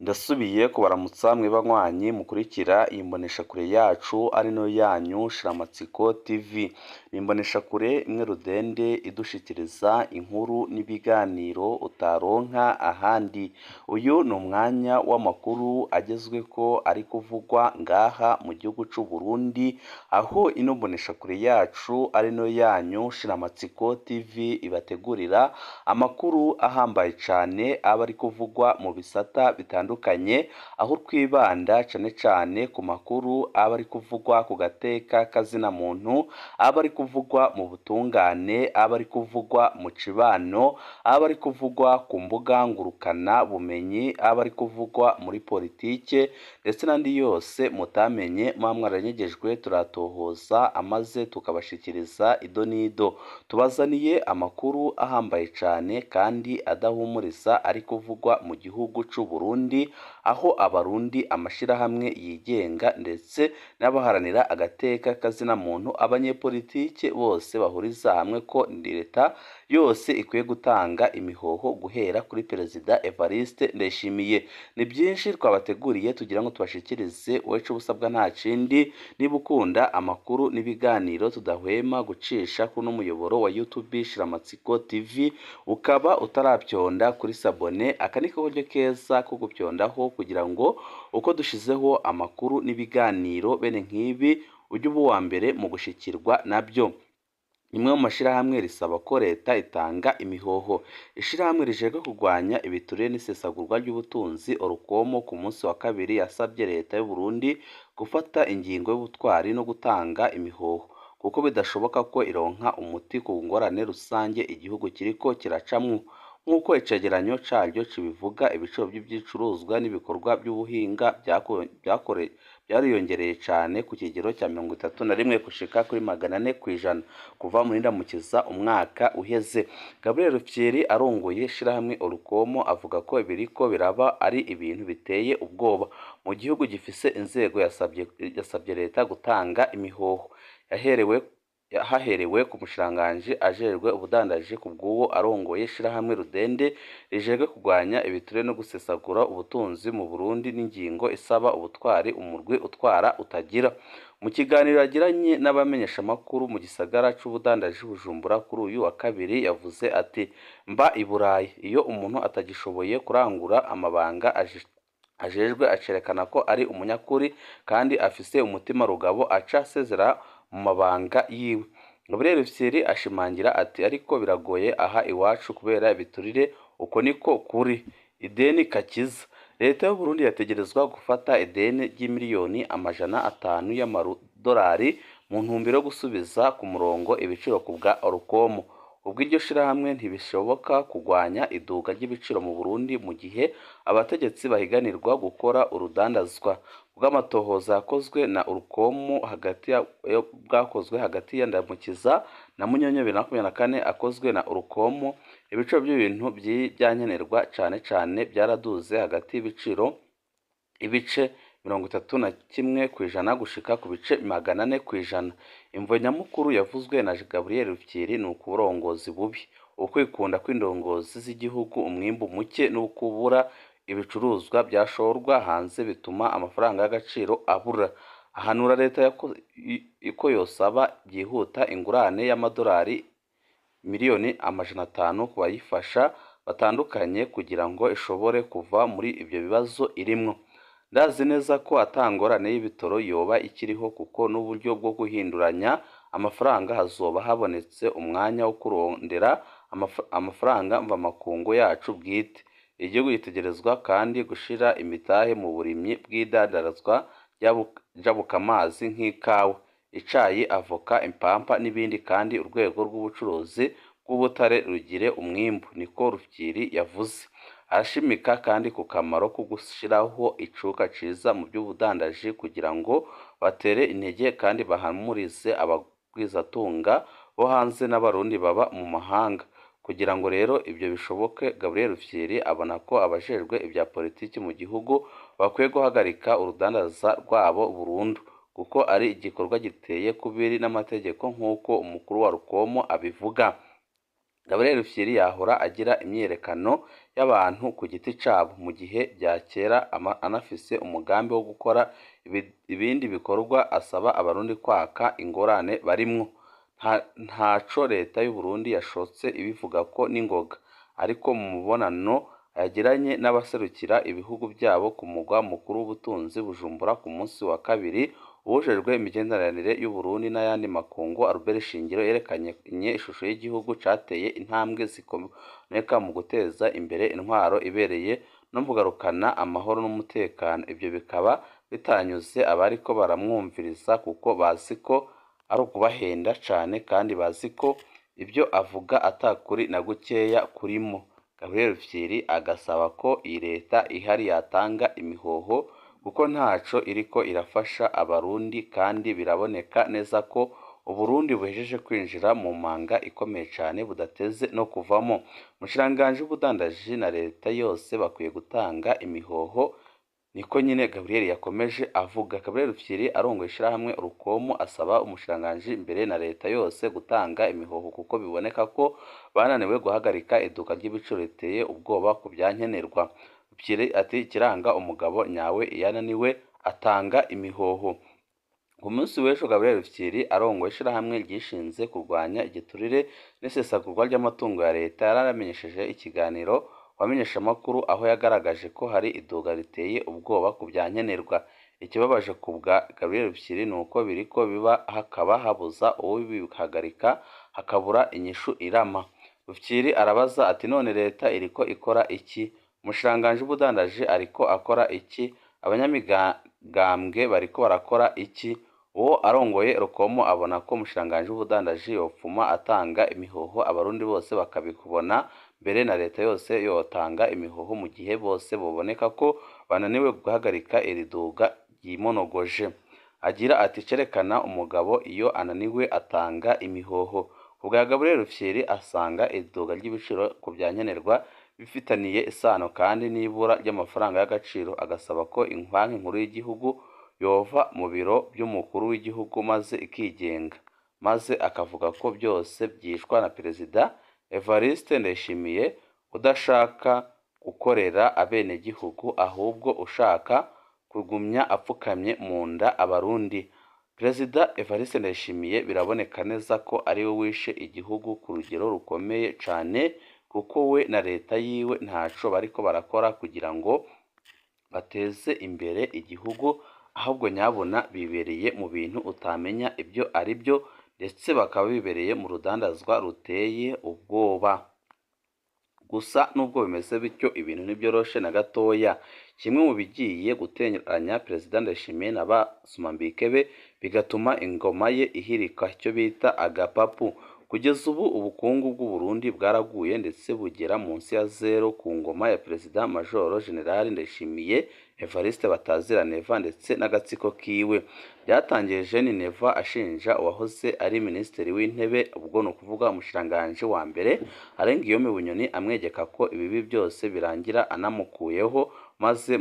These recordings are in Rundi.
Ndasubiye kubaramutsa mwe banywanyi mukurikira iyi mboneshakure yacu ari nayo yanyu Shiramatsiko TV. Ni imboneshakure imwe rudende idushikiriza inkuru n'ibiganiro utaronka ahandi. Uyu ni umwanya w'amakuru agezweko ari kuvugwa ngaha mu gihugu c'u Burundi, aho ino mboneshakure yacu ari nayo yanyu Shiramatsiko TV ibategurira amakuru ahambaye cane aba ari kuvugwa mu bisata bitandukanye, aho twibanda cane cane ku makuru aba ari kuvugwa ku gateka kazina muntu, aba ari kuvugwa mu butungane, aba ari kuvugwa mu cibano, aba ari kuvugwa ku mbuga ngurukana bumenyi, aba ari kuvugwa muri politike ndetse n'andi yose mutamenye muba mwaranyegejwe turatohoza amaze tukabashikiriza ido n'ido. Tubazaniye amakuru ahambaye cane kandi adahumuriza ari kuvugwa mu gihugu c'u Burundi, aho abarundi amashirahamwe yigenga ndetse n'abaharanira agateka kazina muntu, abanyepolitike bose bahuriza hamwe ko leta yose ikwiye gutanga imihoho guhera kuri Perezida Evariste Ndayishimiye. Ni byinshi twabateguriye tugira ngo tubashikirize, wowe ico busabwa nta kindi, niba ukunda amakuru n'ibiganiro tudahwema gucisha kuno muyoboro wa YouTube Shiramatsiko TV, ukaba utaravyonda kuri sabone, aka niko buryo keza ko gupyondaho kugira ngo uko dushizeho amakuru n'ibiganiro bene nk'ibi ujye uba uwa mbere mu gushikirwa nabyo. Imwe mu mashirahamwe risaba ko leta itanga imihoho. Ishirahamwe rijejwe kurwanya ibiturire n'isesagurwa ry'ubutunzi Orukomo ku munsi wa kabiri yasabye leta y'u Burundi gufata ingingo y'ubutwari no gutanga imihoho, kuko bidashoboka ko ironka umuti ku ngorane rusange igihugu kiriko kiracamwo. Nk'uko icegeranyo caryo kibivuga, ibiciro by'ibicuruzwa n'ibikorwa by'ubuhinga byariyongereye cane ku kigero cya 31 gushika kuri 400% kuva muri Ndamukiza umwaka uheze. Gabriel Rufyiri arongoye ishirahamwe Orukomo avuga ko biriko biraba ari ibintu biteye ubwoba mu gihugu gifise inzego. Yasabye leta gutanga imihoho haherewe ku mushikiranganji ajejwe ubudandaji ku bw'uwo arongoye ishirahamwe rudende rijejwe kurwanya ibiturire no gusesagura ubutunzi mu Burundi, n'ingingo isaba ubutwari umurwi utwara utagira. Mu kiganiro yagiranye n'abamenyeshamakuru mu gisagara c'ubudandaji Bujumbura kuri uyu wa kabiri, yavuze ati mba i Burayi, iyo umuntu atagishoboye kurangura amabanga ajejwe acerekana ko ari umunyakuri kandi afise umutima rugabo, aca asezera mu mabanga yiwe. Gabriel Rufyiri ashimangira ati ariko biragoye aha iwacu kubera ibiturire, uko niko kuri. Ideni kakiza. Leta y'u Burundi yategerezwa gufata ideni ry'imiliyoni 500 y'amadolari mu ntumbero yo gusubiza ku murongo ibiciro ku bwa Orukomo. Ubwo iryo shirahamwe ntibishoboka kugwanya iduga ry'ibiciro mu Burundi mu gihe abategetsi bahiganirwa gukora urudandazwa. Bw'amatohoza yakozwe na Orukomo bwakozwe hagati ya Ndamukiza na Munyonyo 2024 akozwe na Orukomo, ibiciro by'ibintu byankenerwa cane cane byaraduze hagati y'ibiciro ibice 31% gushika ku bice 400%. Imvo nyamukuru yavuzwe na Gabriel Rufyiri ni ukuburongozi bubi, ukwikunda kw'indongozi z'igihugu, umwimbu muke n'ukubura ibicuruzwa byashorwa hanze bituma amafaranga y'agaciro abura. Ahanura leta ko yosaba byihuta ingurane y'amadolari miliyoni 500 ku bayifasha batandukanye kugira ngo ishobore kuva muri ibyo bibazo irimwo. Ndazi neza ko atangorane y'ibitoro yoba ikiriho, kuko n'uburyo bwo guhinduranya amafaranga hazoba habonetse umwanya wo kurondera amafaranga mva makungu yacu bwite. Igihugu gitegerezwa kandi gushira imitahe mu burimyi bw'idandarazwa njabukamazi nk'ikawa, icayi, avoka, impampa n'ibindi, kandi urwego rw'ubucuruzi bw'ubutare rugire umwimbu, niko Rufyiri yavuze. Arashimika kandi ku kamaro ko gushiraho icuka ciza mu by'ubudandaji kugira ngo batere intege kandi bahamurize abagwizatunga bo hanze n'abarundi baba mu mahanga. Kugira ngo rero ibyo bishoboke, Gabriel Rufyiri abona ko abajejwe ibya politiki mu gihugu bakwiye guhagarika urudandaza rwabo burundu, kuko ari igikorwa giteye kubiri n'amategeko nk'uko umukuru wa Rukomo abivuga. Gabriel Rufyiri yahora agira imyiyerekano y'abantu ku giti cabo mu gihe bya kera anafise umugambi wo gukora ibindi bikorwa asaba abarundi kwaka ingorane barimwo. Ntaco leta y'u Burundi yashotse ibivuga ko n'ingoga, ariko mu mubonano yagiranye n'abaserukira ibihugu byabo ku mugwa mukuru w'ubutunzi Bujumbura ku munsi wa kabiri, uwujejwe imigenderanire y'u Burundi n'ayandi makungu Albert Shingiro yerekanye ishusho y'igihugu cateye intambwe zikomeka mu guteza imbere intwaro ibereye no kugarukana amahoro n'umutekano. Ivyo bikaba bitanyuze abariko baramwumviriza kuko bazi ko ari ukubahenda cane kandi bazi ko ibyo avuga atakuri na gukeya kurimo. Gabriel Rufyiri agasaba ko iyi leta ihari yatanga imihoho kuko ntaco iriko irafasha abarundi kandi biraboneka neza ko Uburundi buhejeje kwinjira mu manga ikomeye cane budateze no kuvamo. Umushikiranganji w'ubudandaji na leta yose bakwiye gutanga imihoho, niko nyine Gabriel yakomeje avuga. Gabriel Rufyiri arongoye ishirahamwe Urukomo asaba umushikiranganji imbere na leta yose gutanga imihoho kuko biboneka ko bananiwe guhagarika iduka ry'ibiciro riteye ubwoba ku byankenerwa. Rufyiri ati ikiranga umugabo nyawe yananiwe atanga imihoho. Ku munsi w'ejo Gabriel Rufyiri arongoye ishirahamwe ryishinze kurwanya igiturire n'isesagurwa ry'amatungo ya leta yaramenyesheje ikiganiro wamenyeshamakuru aho yagaragaje ko hari iduga riteye ubwoba ku byankenerwa. Ikibabaje ku bwa Gabriel Rufyiri ni uko biriko biba hakaba habuza uwibihagarika hakabura inyishu irama. Rufyiri arabaza ati none leta iriko ikora iki? Umushikiranganji w'ubudandaji ariko akora iki? Abanyamigambwe bariko barakora iki? Uwo arongoye Rukomo abona ko umushikiranganji w'ubudandaji yopfuma atanga imihoho abarundi bose bakabikubona mbere na leta yose yotanga imihoho mu gihe bose boboneka ko bananiwe guhagarika iri duga ryimonogoje. Agira ati cerekana umugabo iyo ananiwe atanga imihoho. Ubwa Gabriel Rufyiri asanga iduga ry'ibiciro ku byankenerwa bifitaniye isano kandi n'ibura ry'amafaranga y'agaciro, agasaba ko banki nkuru y'igihugu yova mu biro by'umukuru w'igihugu maze ikigenga, maze akavuga ko byose byishwa na Perezida Evariste Ndayishimiye udashaka gukorera abenegihugu ahubwo ushaka kugumya apfukamye mu nda abarundi. Perezida Evariste Ndayishimiye biraboneka neza ko ari we wishe igihugu ku rugero rukomeye cane kuko we na leta yiwe ntaco bariko barakora kugira ngo bateze imbere igihugu, ahubwo nyabona bibereye mu bintu utamenya ibyo ari byo, ndetse bakaba bibereye mu rudandazwa ruteye ubwoba. Gusa nubwo bimeze bityo ibintu ntibyoroshe na gatoya. Kimwe mu bigiye guteranya Perezida Ndayishimiye na basumambike be bigatuma ingoma ye ihirika icyo bita agapapu. Kugeza ubu ubukungu bw'u Burundi bwaraguye ndetse bugera munsi ya zero ku ngoma ya Perezida Majoro General Ndayishimiye Evariste Batazira Neva ndetse n'agatsiko kiwe. Byatangiye Jeune Neva ashinja uwahoze ari Minisitiri w'Intebe, ubwo no kuvuga umushikiranganji wa mbere Guillaume Bunyoni, amwegeka ko ibibi byose birangira anamukuyeho, maze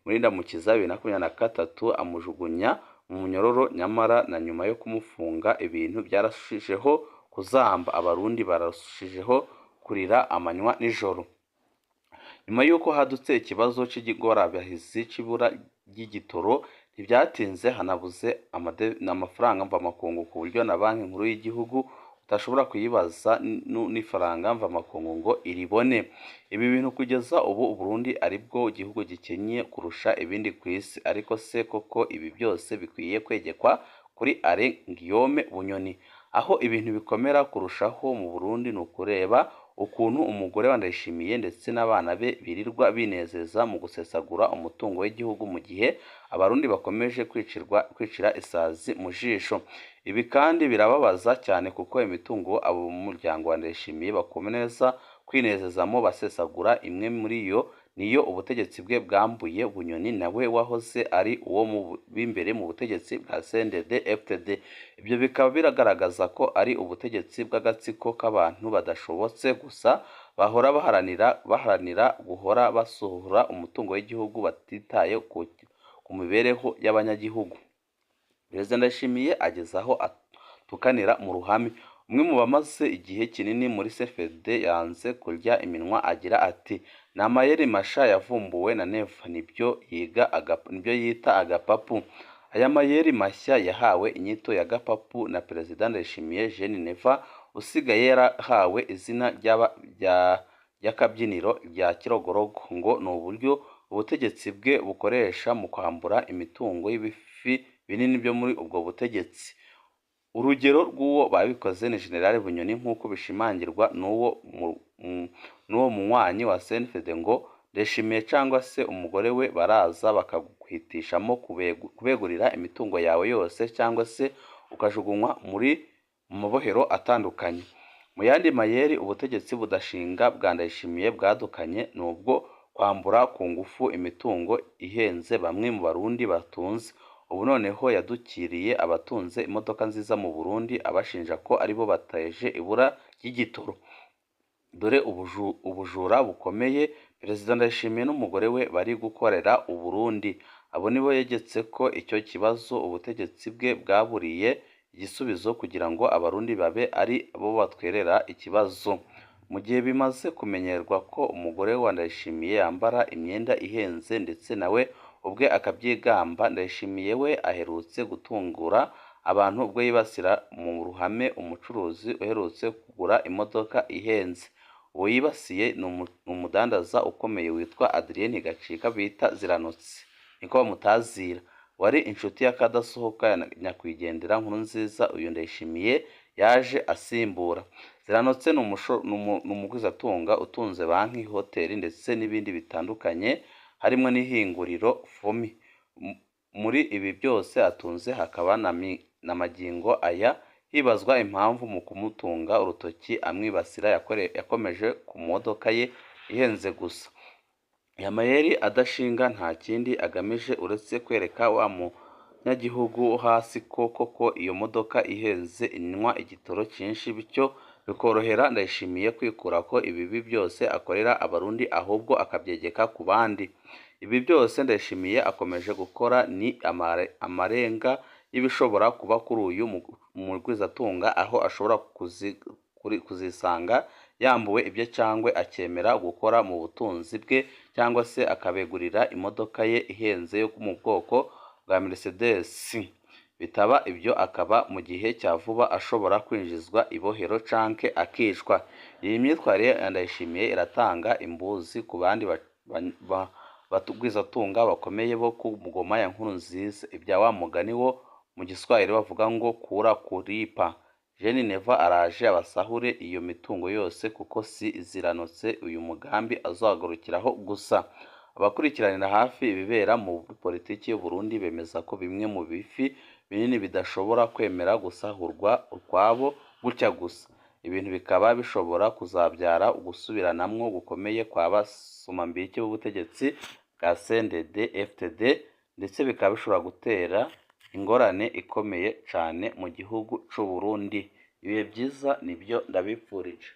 muri Ndamukiza 2023 amujugunya mu munyororo. Nyamara na nyuma yo kumufunga ibintu byarashijeho kuzamba, abarundi barashijeho kurira amanywa n'ijoro. Nyuma y'uko hadutse ikibazo c'igigorabyahizi c'ibura ry'igitoro, ntibyatinze hanabuze amafaranga mvamakungu ku buryo na banki nkuru y'igihugu utashobora kuyibaza n'ifaranga mvamakungu ngo iribone. Ibi bintu kugeza ubu Burundi aribwo igihugu gikenye kurusha ibindi ku isi. Ariko se koko ibi byose bikwiye kwegekwa kuri Guillaume Bunyoni? Aho ibintu bikomera kurushaho mu Burundi ni ukureba ukuntu umugore wa Ndayishimiye ndetse n'abana be birirwa binezeza mu gusesagura umutungo w'igihugu mu gihe abarundi bakomeje kwicira isazi mu jisho. Ibi kandi birababaza cyane kuko imitungo abo mu muryango wa Ndayishimiye bakomeza kwinezezamo basesagura, imwe muri yo niyo ubutegetsi bwe bwambuye Bunyoni nawe wahoze ari uwo b'imbere mu butegetsi bwa CNDD FDD. Ibyo bikaba biragaragaza ko ari ubutegetsi bw'agatsiko k'abantu badashobotse gusa bahora baharanira guhora basuhura umutungo w'igihugu batitaye ku mibereho y'abanyagihugu. Perezida Ndayishimiye ageze aho atukanira mu ruhame umwe mu bamaze igihe kinini muri CFD yanze kurya iminwa agira ati ni amayeri masha yavumbuwe na Neva nibyo yita agapapu. Aya mayeri mashya yahawe inyito ya gapapu na Perezida Ndayishimiye Jean Neva usigaye yarahawe izina ry'akabyiniro rya Kirogorogo ngo ni uburyo ubutegetsi bwe bukoresha mu kwambura imitungo y'ibifi binini byo muri ubwo butegetsi. Urugero rw'uwo babikoze ni General Bunyoni nk'uko bishimangirwa n'uwo munywanyi wa CNFD ngo Ndayishimiye cyangwa se umugore we baraza bakaguhitishamo kubegurira imitungo yawe yose cyangwa se ukajugunywa mu mabohero atandukanye. Mu yandi mayeri ubutegetsi budashinga bwa Ndayishimiye bwadukanye nubwo kwambura ku ngufu imitungo ihenze bamwe mu Barundi batunze. Ubu noneho yadukiriye abatunze imodoka nziza mu Burundi abashinja ko aribo bateje ibura ry'igitoro. Dore ubujura bukomeye Perezida Ndayishimiye n'umugore we bari gukorera u Burundi. Abo nibo yegetse ko icyo kibazo ubutegetsi bwe bwaburiye igisubizo kugira ngo Abarundi babe ari bo batwerera ikibazo. Mu gihe bimaze kumenyerwa ko umugore wa Ndayishimiye yambara imyenda ihenze ndetse nawe ubwe akabyigamba, Ndayishimiye we aherutse gutungura abantu ubwo yibasira mu ruhame umucuruzi uherutse kugura imodoka ihenze. Uwo yibasiye ni umudandaza ukomeye witwa Adrien Gacika bita Ziranotse niko bamutazira, wari inshuti y'akadasohoka ya nyakwigendera Nkurunziza uyu Ndayishimiye yaje asimbura. Ziranotse ni umugwizatunga utunze banki, hoteli ndetse n'ibindi bitandukanye harimo n'ihinguriro Fomi. Muri ibi byose atunze hakaba na magingo aya hibazwa impamvu mu kumutunga urutoki amwibasira yakomeje ku modoka ye ihenze gusa. Aya mayeri adashinga nta kindi agamije uretse kwereka wa munyagihugu wo hasi ko koko iyo modoka ihenze inywa igitoro cyinshi, bityo bikorohera Ndayishimiye kwikura ko ibibi byose akorera Abarundi ahubwo akabyegeka ku bandi. Ibi byose Ndayishimiye akomeje gukora ni amarenga y'ibishobora kuba kuri uyu mugwizatunga aho ashobora kuzisanga yambuwe ibyo cyangwa akemera gukora mu butunzi bwe cyangwa se akabegurira imodoka ye ihenze yo mu bwoko bwa Mercedes. Bitaba ibyo akaba mu gihe cya vuba ashobora kwinjizwa ibohero canke akicwa. Iyi myitwarire ya Ndayishimiye iratanga imbuzi ku bandi batugwizatunga bakomeye bo ku ngoma ya Nkurunziza. Ibya wa mugani wo mu Giswahili bavuga ngo kura kuripa. Jean Neva araje abasahure iyo mitungo yose kuko si Ziranotse uyu mugambi azagarukiraho gusa. Abakurikiranira hafi ibibera mu politiki y'u Burundi bemeza ko bimwe mu bifi binini bidashobora kwemera gusahurwa ukwabo gutya gusa. Ibintu bikaba bishobora kuzabyara ugusubiranamwo gukomeye kwa basomambike b'ubutegetsi bwa CNDD FDD ndetse bikaba bishobora gutera ingorane ikomeye cyane mu gihugu cy'u Burundi. Ibihe byiza nibyo ndabipfurije.